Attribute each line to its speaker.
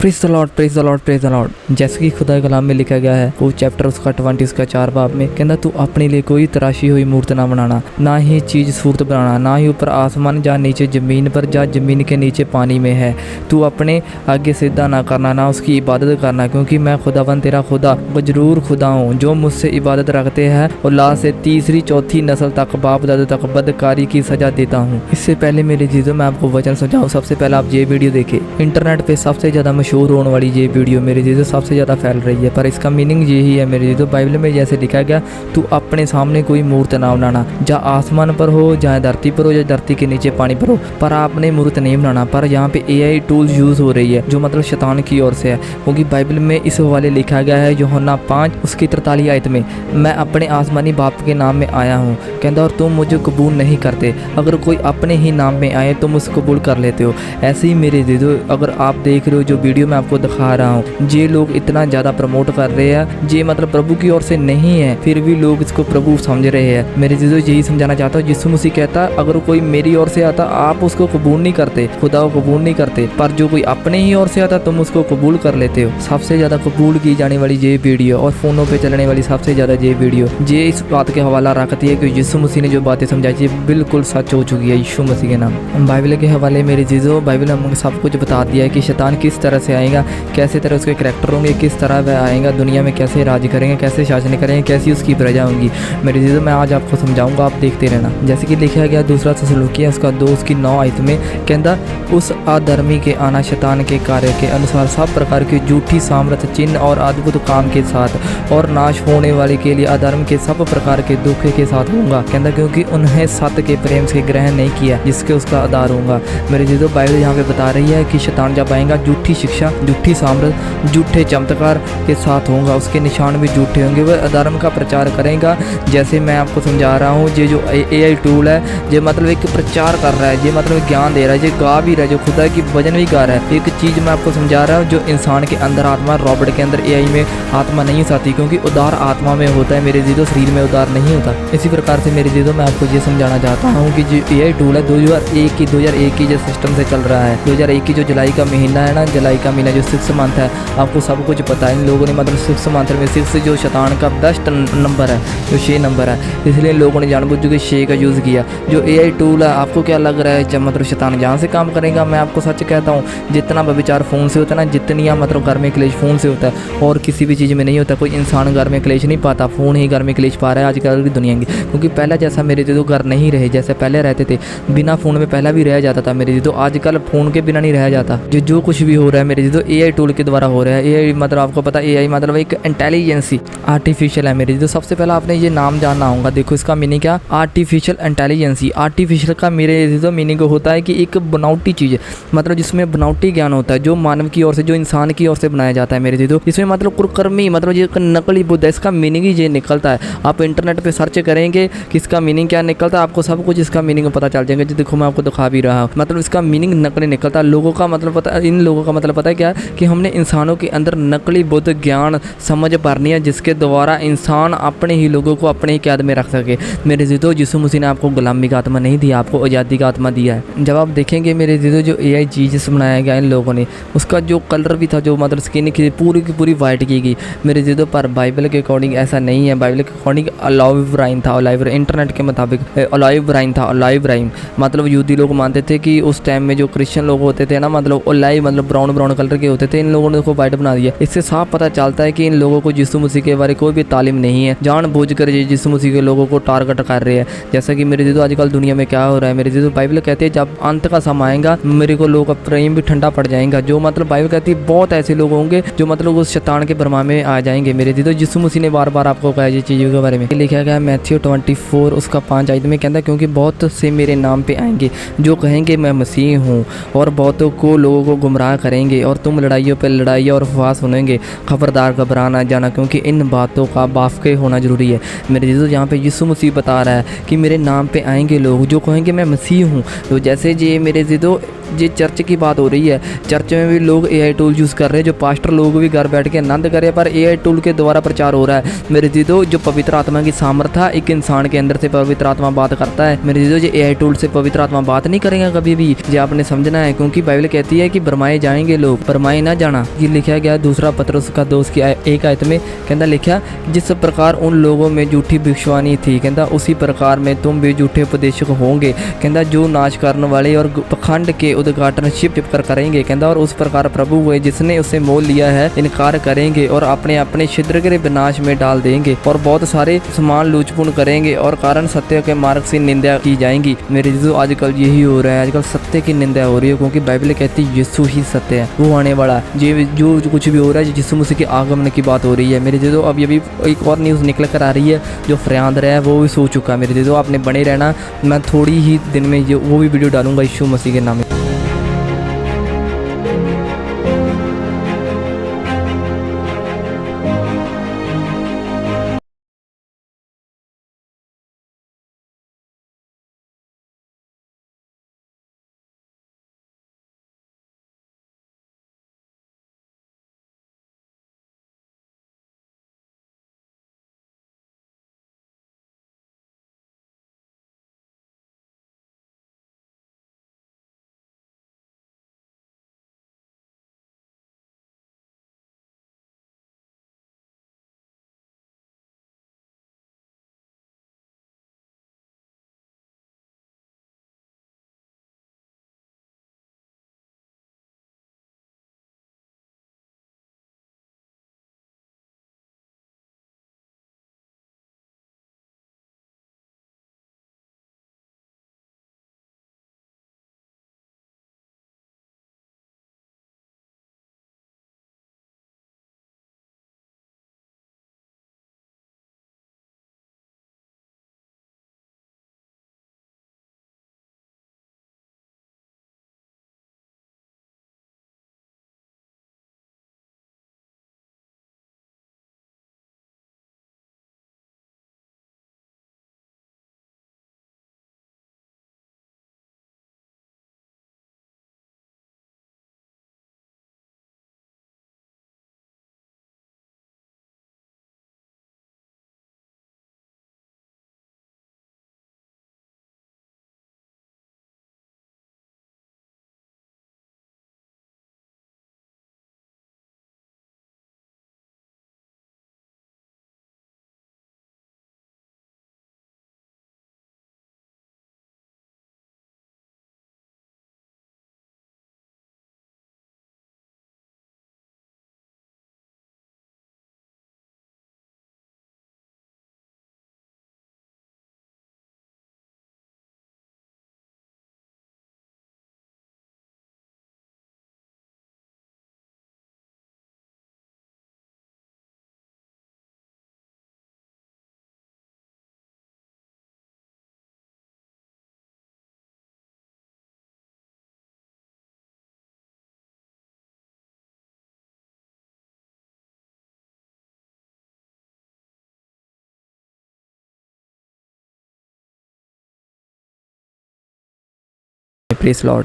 Speaker 1: Praise the Lord, praise the Lord, praise the Lord. जैसे कि खुदा के कलाम में लिखा गया है वो चैप्टर उसका 20 उसका 4 बाब में कहता तू अपने लिए कोई तराशी हुई मूर्त ना बनाना, ना ही चीज़ सूरत बनाना, ना ही ऊपर आसमान जा नीचे ज़मीन पर जा ज़मीन के नीचे पानी में है। तू अपने आगे सीधा ना करना, ना उसकी इबादत करना, क्योंकि मैं खुदावन तेरा खुदा जरूर खुदा हूँ जो मुझसे इबादत रखते हैं और ला से तीसरी चौथी नस्ल तक बाप दादा तक बदकारी की सजा देता हूँ। इससे पहले मेरी चीज़ों में आपको वचन समझाऊँ, सबसे पहले आप ये वीडियो देखें। इंटरनेट पे सबसे ज़्यादा मशहूर होने वाली ये वीडियो मेरी चीज़ों सबसे ज़्यादा फैल रही है, पर इसका मीनिंग यही है मेरी चीज़ों। बाइबल में जैसे लिखा गया तू अपने सामने कोई मूर्त ना बनाना, जा आसमान पर हो, चाहे धरती पर हो, या धरती के नीचे पानी पर हो, पर आपने मूर्त नहीं बनाना। पर यहाँ पे AI टूल्स यूज़ हो रही है जो मतलब शैतान की ओर से है, क्योंकि बाइबल में इस हवाले लिखा गया है यूहन्ना 5 उसकी 43 आयत में, मैं अपने आसमानी बाप के नाम में आया हूँ कहता और तुम मुझे कबूल नहीं करते, अगर कोई अपने ही नाम में आए तुम उसे कबूल कर लेते हो। ऐसे ही मेरे दीदो अगर आप देख रहे हो जो वीडियो मैं आपको दिखा रहा हूँ, ये लोग इतना ज़्यादा प्रमोट कर रहे हैं, ये मतलब प्रभु की ओर से नहीं है, फिर भी लोग इसको प्रभु समझ रहे हैं। मेरे दीदो यही समझाना चाहता हूँ, यीशु मसीह कहता अगर कोई मेरी ओर से आता आप उसको कबूल नहीं करते, खुदा को कबूल नहीं करते, पर जो कोई अपने ही ओर से आता तुम उसको कबूल कर लेते हो। सबसे ज़्यादा कबूल की जाने वाली ये वीडियो और फ़ोनों पर चलने वाली सबसे ज़्यादा ये वीडियो ये इस बात के हवाला रखती है कि यीशु मसीह ने जो बातें समझाई थी बिल्कुल सच हो चुकी है यीशु मसीह के नाम। बाइबल के हवाले मेरी चीज़ों बाइबल ने हमें सब कुछ बता दिया है कि शैतान किस तरह से आएगा, कैसे तरह उसके करैक्टर होंगे, किस तरह वह आएगा, दुनिया में कैसे राज करेंगे, कैसे शासन करेंगे, कैसी उसकी प्रजा होंगी। मेरी चीज़ों मैं आज आपको समझाऊंगा, आप देखते रहना। जैसे कि लिखा गया दूसरा थेसलुनीकियों उसका 2 उसकी 9 आयत में कहता उस अधर्मी के आना शैतान के कार्य के अनुसार सब प्रकार की झूठी सामर्थ चिन्ह और अद्भुत काम के साथ और नाश होने वाले के लिए अधर्म के सब प्रकार के दुख के साथ होगा कहता क्योंकि उन्हें सत्य के प्रेम से ग्रहण नहीं किया जिसके उसका आधार होगा। मेरे चीज़ों बाइबल यहाँ पे बता रही है कि शैतान जब आएगा झूठी शिक्षा, झूठी सामर्थ, झूठे चमत्कार के साथ होगा, उसके निशान भी झूठे होंगे, वह अधर्म का प्रचार करेगा। जैसे मैं आपको समझा रहा हूँ, ये जो AI टूल है ये मतलब एक प्रचार कर रहा है, ये मतलब ज्ञान दे रहा है, ये गा भी रहा है, जो खुदा की भजन भी गा रहा है। एक चीज़ मैं आपको समझा रहा हूँ, जो इंसान के अंदर आत्मा, रॉबर्ट के अंदर AI में आत्मा नहीं आती, क्योंकि उदार आत्मा में होता है मेरे चीज़ों, शरीर में उदार नहीं होता। इसी प्रकार से मेरे चीज़ों मैं आपको ये समझाना चाहता हूँ कि जो AI टूल है 2001 की जो सिस्टम से चल रहा है, 2001 की जो जुलाई का महीना है ना, जुलाई का महीना जो 6 मंथ है, आपको सब कुछ पता है। इन लोगों ने मतलब 6 मंथ में 6 जो शैतान का बेस्ट नंबर है, जो 6 नंबर है, इसलिए लोगों ने जानबूझ के 6 का यूज़ किया। जो AI टूल है आपको क्या लग रहा है जब मतलब शैतान जहाँ से काम करेगा? मैं आपको सच कहता हूँ, जितना व्यभिचार फ़ोन से होता है ना, जितनी मतलब घर में क्लेश फ़ोन से होता है और किसी भी चीज़ में नहीं होता। कोई इंसान घर में क्लेश नहीं पाता, फ़ोन ही घर में क्लेश पा रहा है आजकल की दुनिया की, क्योंकि पहले जैसा मेरे जो घर नहीं रहे, जैसे पहले रहते थे बिना फ़ोन में पहला भी रह जाता था मेरे जो, आजकल फ़ोन के बिना नहीं रह जाता। जो कुछ भी हो रहा है मेरे जो AI टूल के द्वारा हो रहा है। AI मतलब आपको पता है AI मतलब एक इंटेलिजेंसी आर्टिफिशियल है मेरे जो। सबसे पहले आपने ये नाम जानना होगा, देखो इसका मीनिंग क्या, आर्टिफिशियल इंटेलिजेंसी। आर्टिफिशियल का मेरे जो मीनिंग होता है कि एक बनावटी चीज़, मतलब जिसमें बनावटी ज्ञान होता है, जो मानव की ओर से, जो इंसान की ओर से बनाया जाता है मेरे जो, इसमें मतलब कुरकर्मी, मतलब ये नकली बुद्ध है, इसका मीनिंग ही ये निकलता है। आप इंटरनेट पे सर्च करेंगे कि इसका मीनिंग क्या निकलता है, आपको सब कुछ इसका मीनिंग पता चल जाएगा। जो देखो मैं आपको दिखा भी रहा हूँ, मतलब इसका मीनिंग नकली निकलता है। लोगों का मतलब पता, इन लोगों का मतलब पता है क्या, कि हमने इंसानों के अंदर नकली बुद्ध ज्ञान समझ भरनी है, जिसके द्वारा इंसान अपने ही लोगों को अपने ही कैद में रख सके। मेरे जीतो यीशु मसीह ने आपको गुलामी का आत्मा नहीं दिया, आपको आज़ादी का आत्मा दिया है। जब आप देखेंगे मेरे जीतो जो AI चीज़ बनाया गया इन लोगों ने, उसका जो कलर भी था, जो मतलब स्किन की पूरी वाइट की गई मेरे जीतो, पर बाइबल के अकॉर्डिंग ऐसा नहीं है। बाइबल के अकॉर्डिंग ऑलिव राइन था, ऑलिव, इंटरनेट के मुताबिक ऑलिव राइन था, ऑलिव राइन मतलब यहूदी लोग मानते थे कि उस टाइम में जो क्रिश्चियन लोग होते थे ना, मतलब ऑलिव मतलब ब्राउन कलर के होते थे, इन लोगों ने उसको वाइट बना दिया। इससे साफ पता चलता है कि इन लोगों को यीशु मसीह के बारे कोई भी तालीम नहीं है, जानबूझकर यीशु मसीह के लोगों को टारगेट कर रहे हैं। जैसा कि मेरे जीतो आजकल दुनिया में क्या हो रहा है मेरे जीतो, बाइबल कहते हैं जब अंत का समय आएगा मेरे को लोग प्रेम भी ठंडा पड़ जाएगा। जो मतलब बाइबल कहती है बहुत ऐसे लोग होंगे जो मतलब उस शैतान के भरमा में आ जाएंगे मेरे जीतो। यीशु मसीह ने बार बार आपको कहा ये चीज़ों के बारे में। लिखा गया मैथ्यू 24 उसका 5 आयत में कहता है क्योंकि बहुत से मेरे नाम पे आएंगे जो कहेंगे मैं मसीह हूँ, और बहुतों को लोगों को गुमराह करेंगे, और तुम लड़ाइयों पर लड़ाई और उपवास सुनेंगे। खबरदार घबरा ना जाना, क्योंकि इन बातों का वाक़ई होना ज़रूरी है। मेरे जीसस यहाँ पे यीशु मसीह बता रहा है कि मेरे नाम पे आएंगे लोग जो कहेंगे मैं मसीह हूँ। तो जैसे ये मेरे जीसस ये चर्च की बात हो रही है, चर्च में भी लोग एआई टूल यूज़ कर रहे हैं, जो पास्टर लोग भी घर बैठ के आनंद कर रहे हैं, पर एआई टूल के द्वारा प्रचार हो रहा है। मेरे दीदो, जो पवित्र आत्मा की सामर्थ्य एक इंसान के अंदर से पवित्र आत्मा बात करता है। मेरे दीदो, जो एआई टूल से पवित्र आत्मा बात नहीं करेगा कभी भी, ये आपने समझना है, क्योंकि बाइबल कहती है कि भरमाए जाएंगे लोग, भरमाए ना जाना। ये लिखा गया दूसरा पतरस का 2 की एक आयत में, कहता लिखा, जिस प्रकार उन लोगों में झूठी भविष्यवाणी थी, कहता उसी प्रकार में तुम भी झूठे उपदेशक होंगे, कहता जो नाश करने वाले और पखंड के उद्घाटन छिप छिप कर करेंगे, कहता और उस प्रकार प्रभु हुए जिसने उसे मोल लिया है इनकार करेंगे और अपने अपने छिद्र के विनाश में डाल देंगे, और बहुत सारे समान लूचपूर्ण करेंगे और कारण सत्य के मार्ग से निंदा की जाएंगी। मेरे जो आजकल यही हो रहा है, आजकल सत्य की निंदा हो रही है, क्योंकि बाइबल कहती है यीशु ही सत्य है, वो आने वाला ये जो कुछ भी हो रहा है यीशु मसीह के आगमन की बात हो रही है। मेरे जो अब ये भी एक और न्यूज़ निकल कर आ रही है, जो फरियाद रहा है वो भी सो चुका। मेरे जो आपने बने रहना, मैं थोड़ी ही दिन में वो भी वीडियो डालूंगा यीशु मसीह के नाम। Praise Lord.